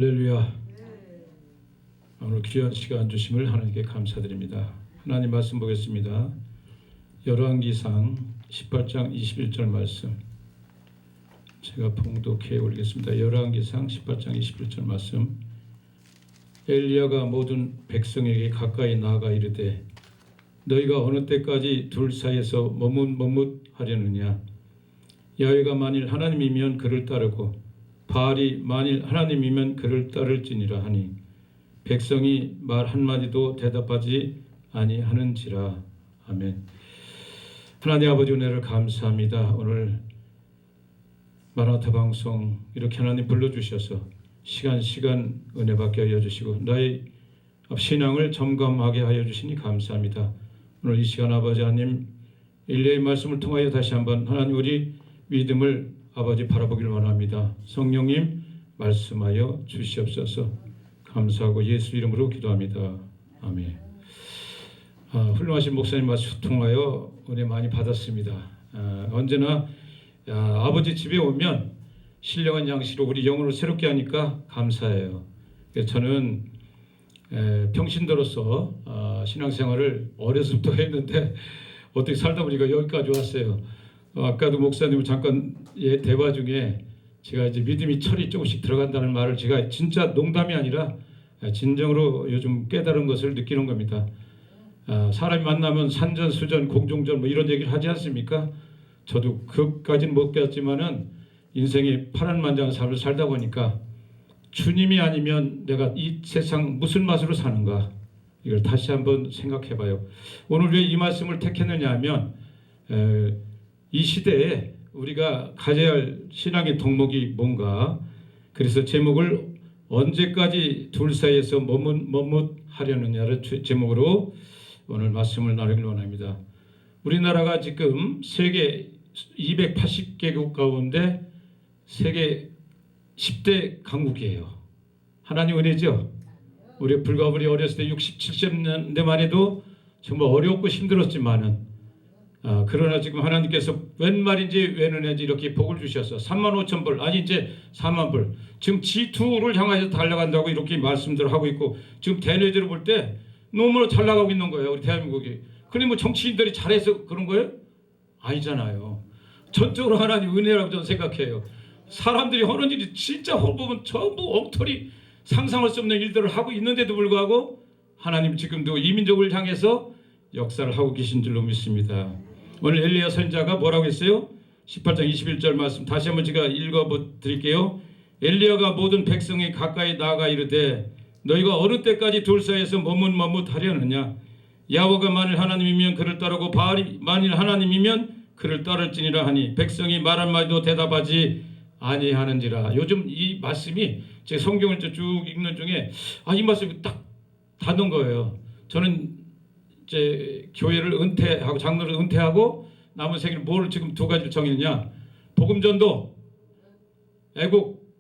할렐루야. 오늘 귀한 시간 주심을 하나님께 감사드립니다. 하나님 말씀 보겠습니다. 열왕기상 18장 21절 말씀 제가 봉독해 올리겠습니다. 열왕기상 18장 21절 말씀. 엘리야가 모든 백성에게 가까이 나아가 이르되 너희가 어느 때까지 둘 사이에서 머뭇하려느냐. 야훼가 만일 하나님이면 그를 따르고 바알이 만일 하나님이면 그를 따를지니라 하니 백성이 말 한마디도 대답하지 아니하는지라. 아멘. 하나님 아버지 은혜를 감사합니다. 오늘 마라나타 방송 이렇게 하나님 불러주셔서 시간 은혜 받게 하여 주시고 나의 신앙을 점검하게 하여 주시니 감사합니다. 오늘 이 시간 아버지 하나님 엘리야의 말씀을 통하여 다시 한번 하나님 우리 믿음을 아버지 바라보길 원합니다. 성령님 말씀하여 주시옵소서. 감사하고 예수 이름으로 기도합니다. 아멘. 훌륭하신 목사님 말씀 통하여 은혜 많이 받았습니다. 언제나 아버지 집에 오면 신령한 양식으로 우리 영혼을 새롭게 하니까 감사해요. 저는 평신도로서 신앙생활을 어려서부터 했는데 어떻게 살다 보니까 여기까지 왔어요. 아까도 목사님 잠깐 대화 중에 제가 이제 믿음이 철이 조금씩 들어간다는 말을 제가 진짜 농담이 아니라 진정으로 요즘 깨달은 것을 느끼는 겁니다. 사람이 만나면 산전수전 공중전 뭐 이런 얘기를 하지 않습니까? 저도 그까지는 못 깨었지만은 인생의 파란만장한 삶을 살다 보니까 주님이 아니면 내가 이 세상 무슨 맛으로 사는가 이걸 다시 한번 생각해봐요. 오늘 왜 이 말씀을 택했느냐 하면 이 시대에 우리가 가져야 할 신앙의 덕목이 뭔가, 그래서 제목을 언제까지 둘 사이에서 머뭇하려느냐를 제목으로 오늘 말씀을 나누길 원합니다. 우리나라가 지금 세계 280개국 가운데 세계 10대 강국이에요. 하나님 은혜죠. 우리 어렸을 때 60, 70년대만 해도 정말 어렵고 힘들었지만은 그러나 지금 하나님께서 웬 말인지 웬 은혜인지 이렇게 복을 주셔서 35,000불 아니 이제 4만불 지금 G2를 향해서 달려간다고 이렇게 말씀들을 하고 있고 지금 대내적으로 볼 때 너무나 잘 나가고 있는 거예요. 우리 대한민국이. 그럼 뭐 정치인들이 잘해서 그런 거예요? 아니잖아요. 전적으로 하나님 은혜라고 저는 생각해요. 사람들이 하는 일이 진짜 보면 전부 엉터리 상상할 수 없는 일들을 하고 있는데도 불구하고 하나님 지금도 이민족을 향해서 역사를 하고 계신 줄로 믿습니다. 오늘 엘리야 선지자가 뭐라고 했어요? 18장 21절 말씀 다시 한번 제가 읽어드릴게요. 엘리야가 모든 백성이 가까이 나아가 이르되 너희가 어느 때까지 둘 사이에서 머뭇하려느냐. 야훼가 만일 하나님이면 그를 따르고 바알이 만일 하나님이면 그를 따를지니라 하니 백성이 말 한마디도 대답하지 아니하는지라. 요즘 이 말씀이 제 성경을 쭉 읽는 중에 이 말씀이 딱 닿는 거예요. 저는 이제 교회를 은퇴하고 장로를 은퇴하고 남은 생애를 뭘 지금 두 가지를 정했냐. 복음전도 애국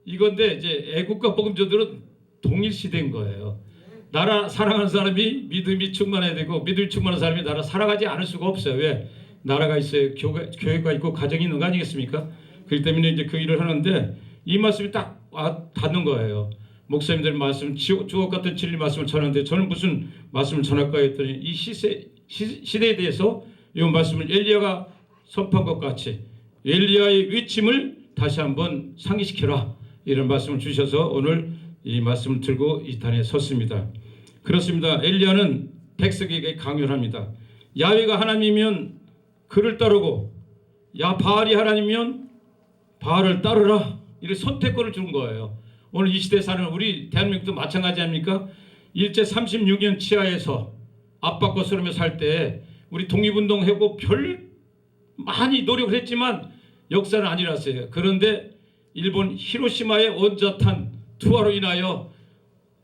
이건데 이제 애국과 복음전도는 동일시대인 거예요. 나라 사랑하는 사람이 믿음이 충만해야 되고 믿음이 충만한 사람이 나라 살아가지 않을 수가 없어요. 왜? 나라가 있어요. 교회가 있고 가정이 있는 거 아니겠습니까? 그렇기 때문에 이제 그 일을 하는데 이 말씀이 딱 닿는 거예요. 목사님들 말씀 주옥 같은 진리 말씀을 전하는데 저는 무슨 말씀을 전할까 했더니 이 시대에 대해서 이 말씀을 엘리야가 선포한 것 같이 엘리야의 외침을 다시 한번 상기시켜라 이런 말씀을 주셔서 오늘 이 말씀을 들고 이 단에 섰습니다. 그렇습니다. 엘리야는 백성에게 강요를 합니다. 야훼가 하나님이면 그를 따르고 바알이 하나님이면 바알을 따르라 이런 선택권을 주는 거예요. 오늘 이 시대에 사는 우리 대한민국도 마찬가지 아닙니까? 일제 36년 치하에서 압박과 서름에 살 때 우리 독립운동하고 많이 노력을 했지만 역사는 안 일어났어요. 그런데 일본 히로시마의 원자탄 투하로 인하여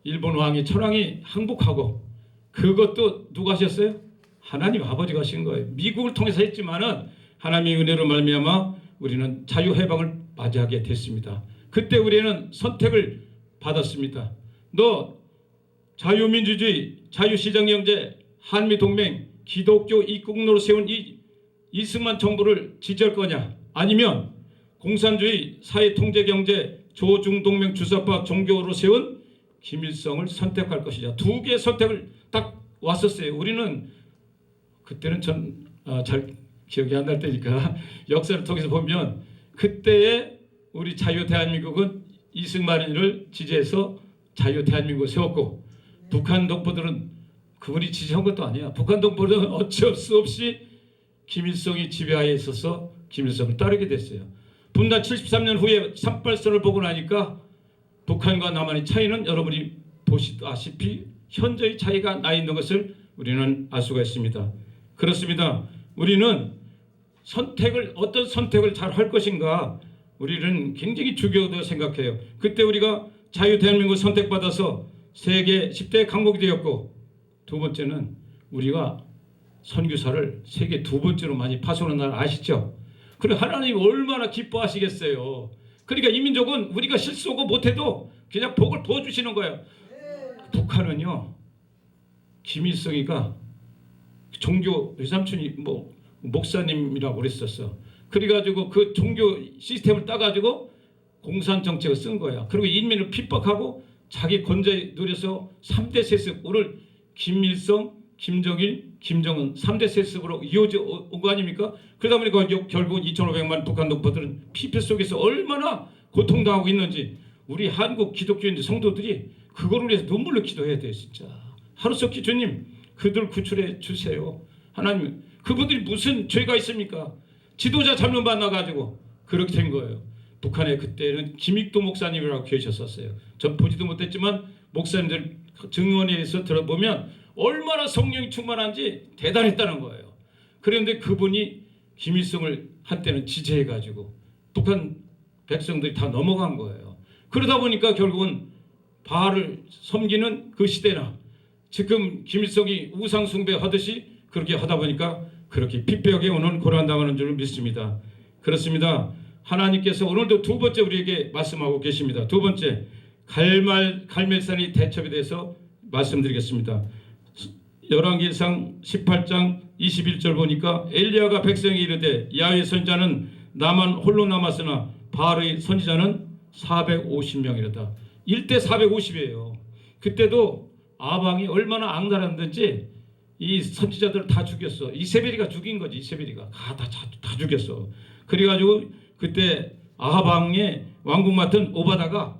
일본 왕이 천황이 항복하고 그것도 누가 하셨어요? 하나님 아버지가 하신 거예요. 미국을 통해서 했지만은 하나님의 은혜로 말미암아 우리는 자유해방을 맞이하게 됐습니다. 그때 우리는 선택을 받았습니다. 너 자유민주주의, 자유시장경제, 한미동맹, 기독교 이국노로 세운 이 이승만 정부를 지지할 거냐? 아니면 공산주의, 사회통제경제, 조중동맹 주사파 종교로 세운 김일성을 선택할 것이냐. 두 개의 선택을 딱 왔었어요. 우리는 그때는 잘 기억이 안 날 때니까 역사를 통해서 보면 그때의 우리 자유 대한민국은 이승만을 지지해서 자유 대한민국을 세웠고, 북한 동포들은 그분이 지지한 것도 아니야. 북한 동포들은 어쩔 수 없이 김일성이 지배하에 있어서 김일성을 따르게 됐어요. 분단 73년 후에 38선을 보고 나니까 북한과 남한의 차이는 여러분이 보시다시피 현저히 차이가 나 있는 것을 우리는 알 수가 있습니다. 그렇습니다. 우리는 어떤 선택을 잘 할 것인가, 우리는 굉장히 중요하다고 생각해요. 그때 우리가 자유 대한민국 선택받아서 세계 10대 강국이 되었고, 두 번째는 우리가 선교사를 세계 두 번째로 많이 파송하는 나라 아시죠? 그리고 하나님이 얼마나 기뻐하시겠어요. 그러니까 이 민족은 우리가 실수하고 못해도 그냥 복을 부어주시는 거예요. 북한은요, 김일성이가 종교 외삼촌이 목사님이라고 그랬었어. 그래가지고 그 종교 시스템을 따가지고 공산 정책을 쓴 거야. 그리고 인민을 핍박하고 자기 권좌에 누려서 3대 세습, 오늘 김일성, 김정일, 김정은 3대 세습으로 이어져 온 거 아닙니까? 그러다 보니까 결국 2,500만 북한 동포들은 피폐 속에서 얼마나 고통당하고 있는지, 우리 한국 기독교인 성도들이 그거를 위해서 눈물로 기도해야 돼요. 진짜 하루속히 주님 그들 구출해 주세요. 하나님, 그분들이 무슨 죄가 있습니까? 지도자 잘못 만나가지고 그렇게 된 거예요. 북한에 그때는 김익도 목사님이라고 계셨었어요. 전 보지도 못했지만 목사님들 증언에서 들어보면 얼마나 성령이 충만한지 대단했다는 거예요. 그런데 그분이 김일성을 한때는 지지해가지고 북한 백성들이 다 넘어간 거예요. 그러다 보니까 결국은 바알을 섬기는 그 시대나 지금 김일성이 우상 숭배하듯이 그렇게 하다 보니까 그렇게 핍박에 오는 고난당하는 줄 믿습니다. 그렇습니다. 하나님께서 오늘도 두 번째 우리에게 말씀하고 계십니다. 두 번째, 갈멜산의 대첩에 대해서 말씀드리겠습니다. 열왕기상 18장 21절 보니까 엘리야가 백성에게 이르되 야훼 선지자는 나만 홀로 남았으나 바알의 선지자는 450명이라다. 1대 450이에요. 그때도 아방이 얼마나 악랄했는지 이 선지자들을 다 죽였어. 이세벨이가 죽인 거지. 이세벨이가 다 죽였어. 그래가지고 그때 아방의 왕국 맡은 오바다가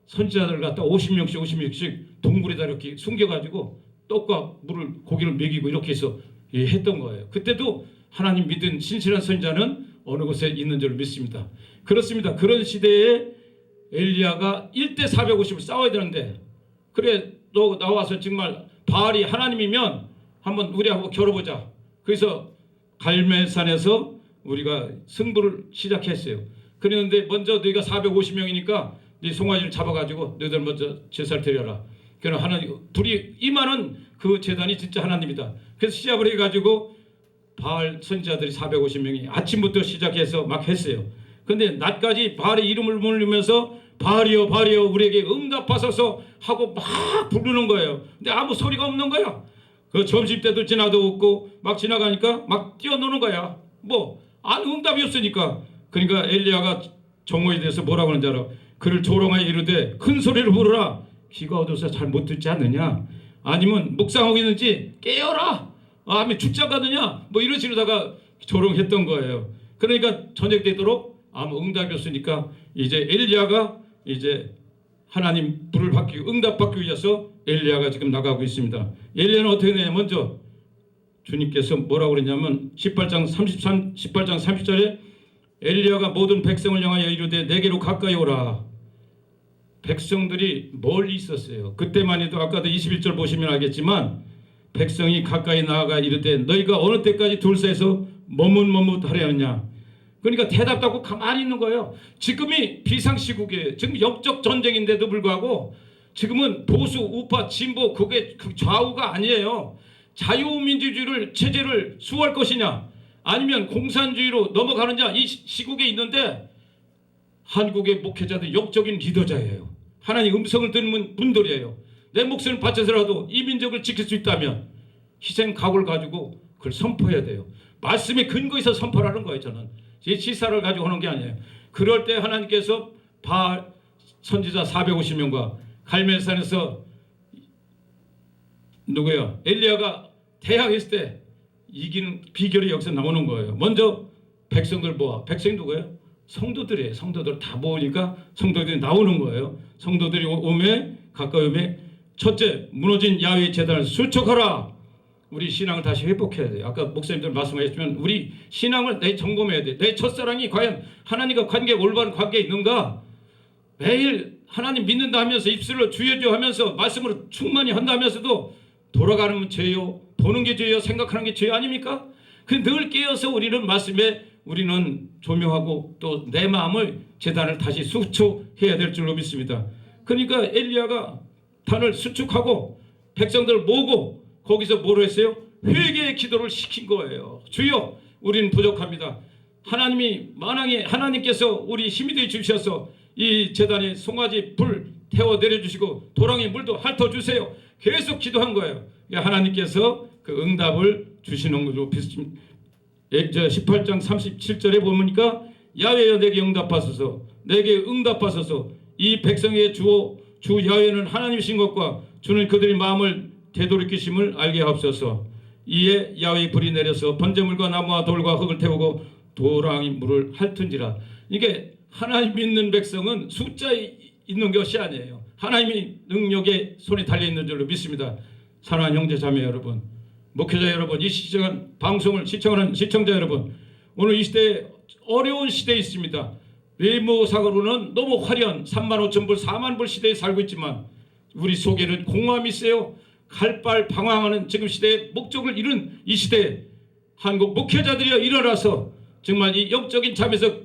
선지자들을 갖다 50명씩 동굴에다 이렇게 숨겨가지고 떡과 물을 고기를 먹이고 이렇게 해서 했던 거예요. 그때도 하나님 믿은 신실한 선지자는 어느 곳에 있는 줄 믿습니다. 그렇습니다. 그런 시대에 엘리야가 1대 450을 싸워야 되는데, 그래 너 나와서 정말 바알이 하나님이면 한번 우리하고 겨뤄보자. 그래서 갈멜산에서 우리가 승부를 시작했어요. 그랬는데 먼저 너희가 450명이니까 네 송아지를 잡아가지고 너희들 먼저 제사를 드려라. 그럼 하나님 둘이 임하는 그 제단이 진짜 하나님이다. 그래서 시작을 해가지고 바알 선지자들이 450명이 아침부터 시작해서 막 했어요. 근데 낮까지 바알의 이름을 부르면서 바알이여 바알이여 우리에게 응답하소서 하고 막 부르는 거예요. 근데 아무 소리가 없는 거야. 그 점심때도 지나도 없고 막 지나가니까 막 뛰어노는 거야. 아무 응답이 없으니까. 그러니까 엘리야가 정오에 대해서 뭐라고 하는지 알아? 그를 조롱하여 이르되 큰 소리로 부르라. 귀가 어두워서 잘 못 듣지 않느냐? 아니면 묵상하고 있는지 깨어라. 아니면 죽자가느냐? 이런 식으로다가 조롱했던 거예요. 그러니까 저녁 되도록 아무 응답이 없으니까 이제 엘리야가 이제 하나님 불을 받기 응답받기 위해서 엘리야가 지금 나가고 있습니다. 엘리야는 어떻게 되냐? 먼저 주님께서 뭐라고 그랬냐면 18장 30절에 엘리야가 모든 백성을 향하여 이르되 내게로 가까이 오라. 백성들이 멀리 있었어요. 그때만 해도 아까도 21절 보시면 알겠지만 백성이 가까이 나아가 이르되 너희가 어느 때까지 둘 사이에서 머뭇머뭇하려 하느냐. 그러니까 대답도 하고 가만히 있는 거예요. 지금이 비상시국이에요. 지금 역적 전쟁인데도 불구하고 지금은 보수, 우파, 진보 그게 좌우가 아니에요. 자유민주주의를 체제를 수호할 것이냐 아니면 공산주의로 넘어가느냐, 이 시국에 있는데 한국의 목회자들 역적인 리더자예요. 하나님 음성을 듣는 분들이에요. 내 목숨을 바쳐서라도 이 민족을 지킬 수 있다면 희생 각오를 가지고 그걸 선포해야 돼요. 말씀에 근거해서 선포하는 거예요. 저는 제 시사를 가지고 하는 게 아니에요. 그럴 때 하나님께서 바알 선지자 450명과 갈멜산에서 누구야? 엘리야가 대항했을 때 이기는 비결이 여기서 나오는 거예요. 먼저 백성들 모아. 백성이 누구예요? 성도들이에요. 성도들 다 모으니까 성도들이 나오는 거예요. 성도들이 오매 가까이 오매 첫째, 무너진 야훼 제단을 수축하라. 우리 신앙을 다시 회복해야 돼요. 아까 목사님들 말씀하셨지만 우리 신앙을 내 점검해야 돼. 내 첫사랑이 과연 하나님과 관계 올바른 관계에 있는가? 매일 하나님 믿는다 하면서 입술로 주여 주여 하면서 말씀으로 충만히 한다 하면서도 돌아가는 죄요, 보는 게 죄요, 생각하는 게 죄 아닙니까? 그 늘 깨어서 우리는 말씀에 우리는 조명하고 또 내 마음을 제단을 다시 수축해야 될 줄로 믿습니다. 그러니까 엘리야가 단을 수축하고 백성들을 모으고 거기서 뭐로 했어요? 회개의 기도를 시킨 거예요. 주여, 우리는 부족합니다. 하나님이 만왕에 하나님께서 우리 힘이 되어 주셔서 이 제단에 송아지 불 태워 내려주시고 도랑에 물도 핥아 주세요. 계속 기도한 거예요. 하나님께서 그 응답을 주시는 거죠. 18장 37절에 보니까 야훼여 내게 응답하소서, 내게 응답하소서. 이 백성의 주 야훼는 하나님이신 것과 주는 그들의 마음을 되돌이키심을 알게 하옵소서. 이에 야훼의 불이 내려서 번제물과 나무와 돌과 흙을 태우고 도랑이 물을 핥은지라. 이게 하나님 믿는 백성은 숫자에 있는 것이 아니에요. 하나님이 능력에 손에 달려있는 줄로 믿습니다. 사랑하는 형제 자매 여러분, 목회자 여러분, 이 시간 방송을 시청하는 시청자 여러분, 오늘 이 시대에 어려운 시대에 있습니다. 외모상으로는 너무 화려한 35,000불 40,000불 시대에 살고 있지만 우리 속에는 공허함이 있어요. 갈발 방황하는 지금 시대에 목적을 잃은 이 시대에 한국 목회자들이 일어나서 정말 이 영적인 잠에서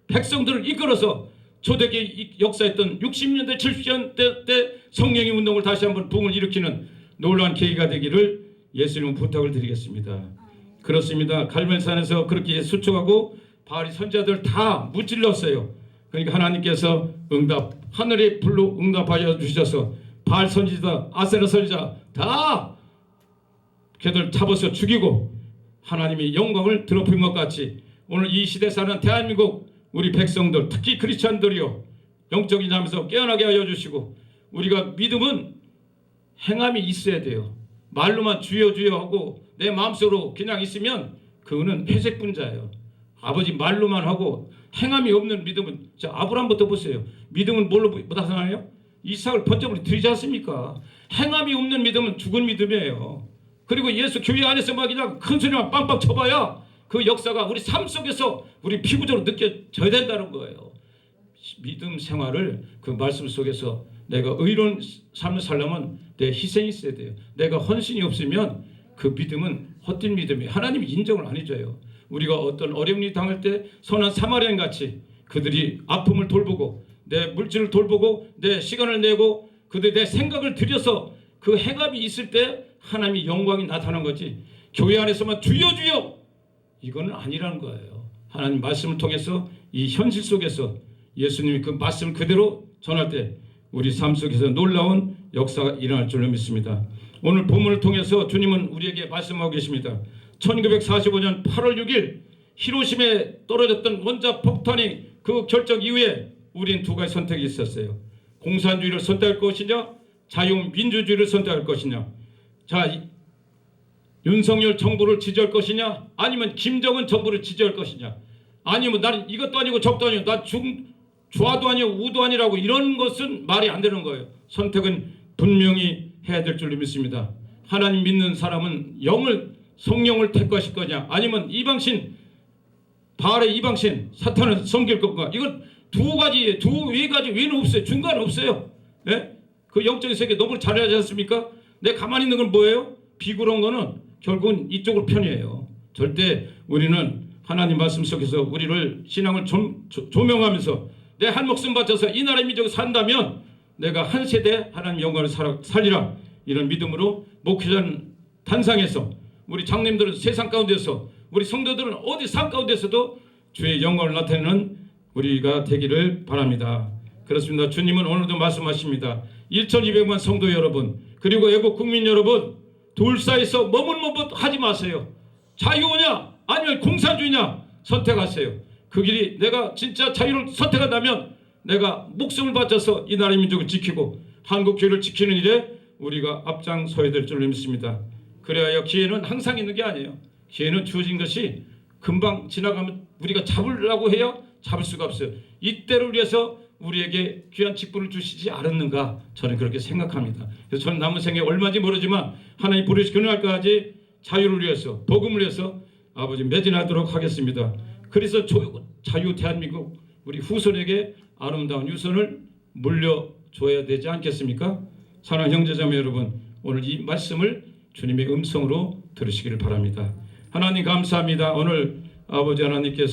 백성들을 이끌어서 초대기 역사했던 60년대 70년대 때 성령의 운동을 다시 한번 붕을 일으키는 놀라운 계기가 되기를 예수님 부탁을 드리겠습니다. 그렇습니다. 갈멜산에서 그렇게 수축하고 바알이 선지자들 다 무찔렀어요. 그러니까 하나님께서 응답, 하늘의 불로 응답하여 주셔서 바알 선지자, 아세라 선지자 다 걔들 잡아서 죽이고 하나님의 영광을 드러픈 것 같이 오늘 이 시대 사는 대한민국 우리 백성들, 특히 크리스찬들이요, 영적인 잠에서 깨어나게 하여 주시고, 우리가 믿음은 행함이 있어야 돼요. 말로만 주여 주여 하고 내 마음속으로 그냥 있으면 그거는 회색 분자예요. 아버지 말로만 하고 행함이 없는 믿음은, 자 아브라함부터 보세요. 믿음은 뭘로 나타나요? 이삭을 번제물로 드리지 않습니까? 행함이 없는 믿음은 죽은 믿음이에요. 그리고 예수 교회 안에서 막 그냥 큰 소리만 빵빵 쳐봐야 그 역사가 우리 삶 속에서 우리 피부적으로 느껴져야 된다는 거예요. 믿음 생활을 그 말씀 속에서 내가 의로운 삶을 살려면 내 희생이 있어야 돼요. 내가 헌신이 없으면 그 믿음은 헛된 믿음이에요. 하나님이 인정을 안 해줘요. 우리가 어떤 어려운 일이 당할 때 선한 사마리안 같이 그들이 아픔을 돌보고 내 물질을 돌보고 내 시간을 내고 그들 내 생각을 들여서 그 행함이 있을 때 하나님의 영광이 나타난 거지, 교회 안에서만 주여 주여 이거는 아니라는 거예요. 하나님 말씀을 통해서 이 현실 속에서 예수님이 그 말씀을 그대로 전할 때 우리 삶 속에서 놀라운 역사가 일어날 줄로 믿습니다. 오늘 본문을 통해서 주님은 우리에게 말씀하고 계십니다. 1945년 8월 6일 히로시마에 떨어졌던 원자 폭탄이 그 결정 이후에 우리는 두 가지 선택이 있었어요. 공산주의를 선택할 것이냐, 자유민주주의를 선택할 것이냐. 자, 윤석열 정부를 지지할 것이냐, 아니면 김정은 정부를 지지할 것이냐, 아니면 나는 이것도 아니고 저것도 아니고 나 좌도 아니고 우도 아니라고 이런 것은 말이 안 되는 거예요. 선택은 분명히 해야 될 줄로 믿습니다. 하나님 믿는 사람은 성령을 택하실 거냐, 아니면 이방신, 바알의 이방신 사탄을 섬길 건가. 이건 두 가지, 두 가지 외에는 없어요. 중간은 없어요. 예? 그 영적인 세계 너무 잘하지 않습니까? 내 가만히 있는 건 뭐예요? 비굴한 거는 결국은 이쪽으로 편이에요. 절대 우리는 하나님 말씀 속에서 우리를 신앙을 조명하면서 내 한 목숨 바쳐서 이 나라의 민족을 산다면 내가 한 세대 하나님 영광을 살리라, 이런 믿음으로 목회자는 단상에서, 우리 장님들은 세상 가운데서, 우리 성도들은 어디 삶 가운데서도 주의 영광을 나타내는 우리가 되기를 바랍니다. 그렇습니다. 주님은 오늘도 말씀하십니다. 1200만 성도 여러분, 그리고 애국 국민 여러분, 둘 사이에서 머뭇머뭇하지 마세요. 자유냐 아니면 공산주의냐 선택하세요. 그 길이, 내가 진짜 자유를 선택한다면 내가 목숨을 바쳐서 이 나라의 민족을 지키고 한국 교회를 지키는 일에 우리가 앞장서야 될 줄 믿습니다. 그래야 기회는 항상 있는 게 아니에요. 기회는 주어진 것이 금방 지나가면 우리가 잡으려고 해야 잡을 수가 없어요. 이때를 위해서 우리에게 귀한 직분을 주시지 않았는가, 저는 그렇게 생각합니다. 그래서 저는 남은 생에 얼마인지 모르지만 하나님 부르시 그날까지 자유를 위해서, 복음을 위해서 아버지 매진하도록 하겠습니다. 그래서 자유 대한민국 우리 후손에게 아름다운 유선을 물려줘야 되지 않겠습니까? 사랑하는 형제자매 여러분, 오늘 이 말씀을 주님의 음성으로 들으시기를 바랍니다. 하나님 감사합니다. 오늘 아버지 하나님께서